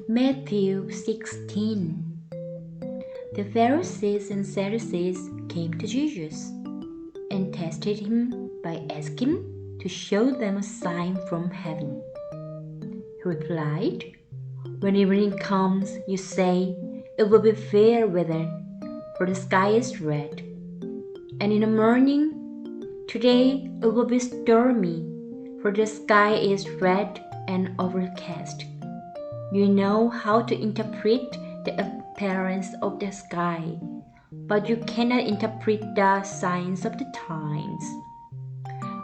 Matthew 16. The Pharisees and Sadducees came to Jesus and tested him by asking him to show them a sign from heaven. He replied, "When evening comes, you say, 'It will be fair weather, for the sky is red.' And in the morning, 'Today it will be stormy, for the sky is red and overcast.' You know how to interpret the appearance of the sky, but you cannot interpret the signs of the times.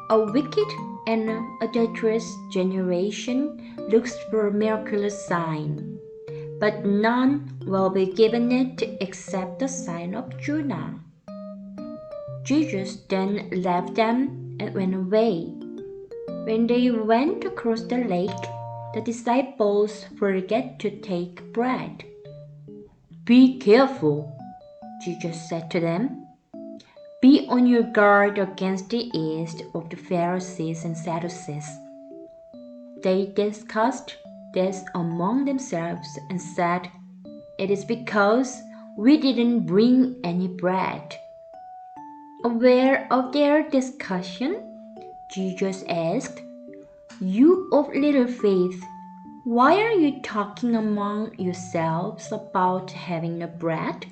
A wicked and adulterous generation looks for a miraculous sign, but none will be given it except the sign of Jonah." Jesus then left them and went away. When they went across the lake, the disciples forgot to take bread. "Be careful," Jesus said to them. "Be on your guard against the yeast of the Pharisees and Sadducees." They discussed this among themselves and said, "It is because we didn't bring any bread." Aware of their discussion, Jesus asked, "You of little faith, why are you talking among yourselves about having no bread?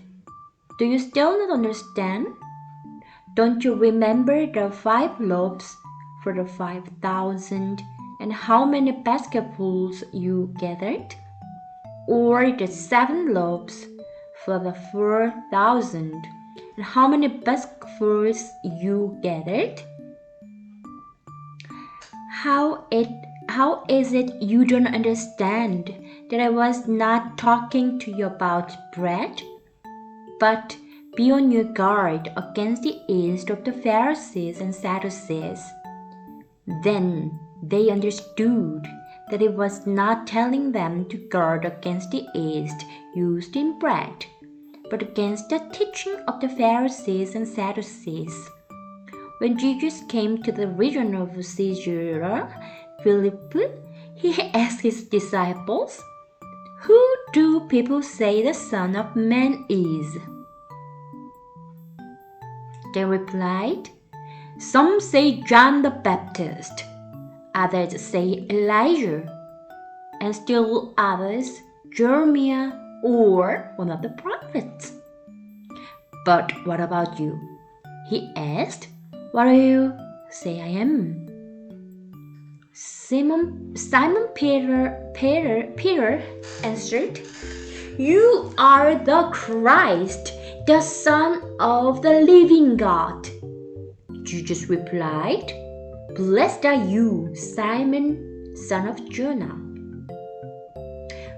Do you still not understand? Don't you remember the 5 loaves for the 5,000 and how many basketfuls you gathered? Or the 7 loaves for the 4,000 and how many basketfuls you gathered? How is it you don't understand that I was not talking to you about bread? But be on your guard against the yeast of the Pharisees and Sadducees." Then they understood that he was not telling them to guard against the yeast used in bread, but against the teaching of the Pharisees and Sadducees. When Jesus came to the region of Caesarea Philippi, he asked his disciples, "Who do people say the Son of Man is?" They replied, "Some say John the Baptist, others say Elijah, and still others Jeremiah or one of the prophets." "But what about you?" he asked. "What do you say I am?" Simon Peter answered, "You are the Christ, the Son of the living God." Jesus replied, "Blessed are you, Simon, son of Jonah.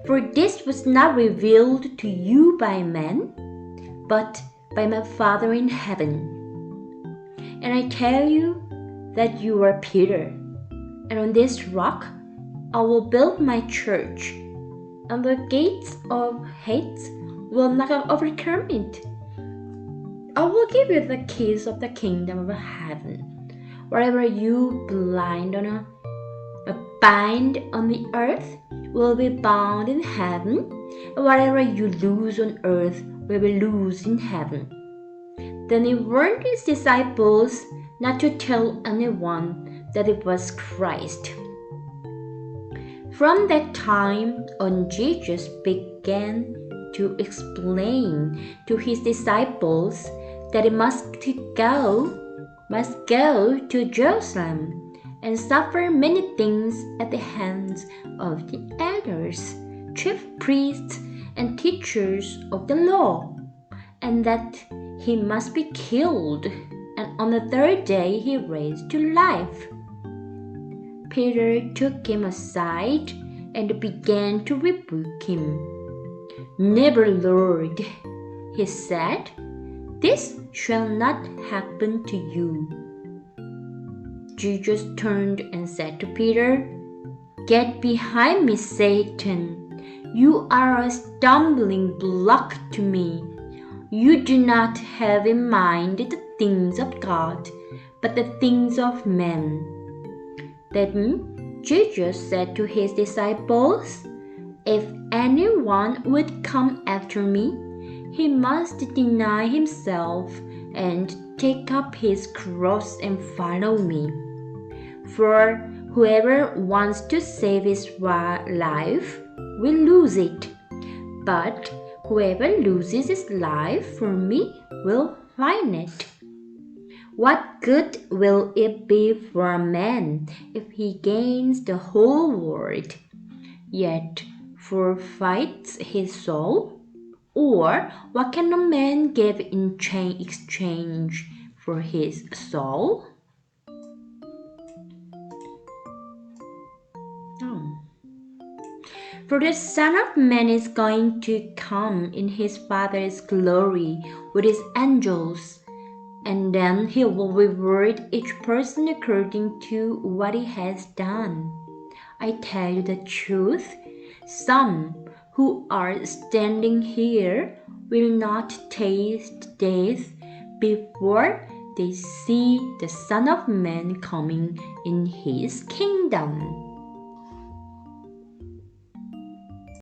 For this was not revealed to you by man, but by my Father in heaven. And I tell you that you are Peter, and on this rock I will build my church, and the gates of Hades will not overcome it. I will give you the keys of the kingdom of heaven. Whatever you bind on the earth will be bound in heaven, and whatever you loose on earth will be loosed in heaven." Then he warned his disciples not to tell anyone that it was Christ. From that time on, Jesus began to explain to his disciples that he must go to Jerusalem and suffer many things at the hands of the elders, chief priests, and teachers of the law, and that he must be killed, and on the 3rd day he raised to life. Peter took him aside and began to rebuke him. "Never, Lord," he said, "this shall not happen to you." Jesus turned and said to Peter, "Get behind me, Satan. You are a stumbling block to me. You do not have in mind the things of God, but the things of men." Then Jesus said to his disciples, "If anyone would come after me, he must deny himself and take up his cross and follow me. For whoever wants to save his life will lose it, but whoever loses his life for me will find it. What good will it be for a man if he gains the whole world, yet forfeits his soul? Or what can a man give in exchange for his soul? For the Son of Man is going to come in his Father's glory with his angels, and then he will reward each person according to what he has done. I tell you the truth, some who are standing here will not taste death before they see the Son of Man coming in his kingdom.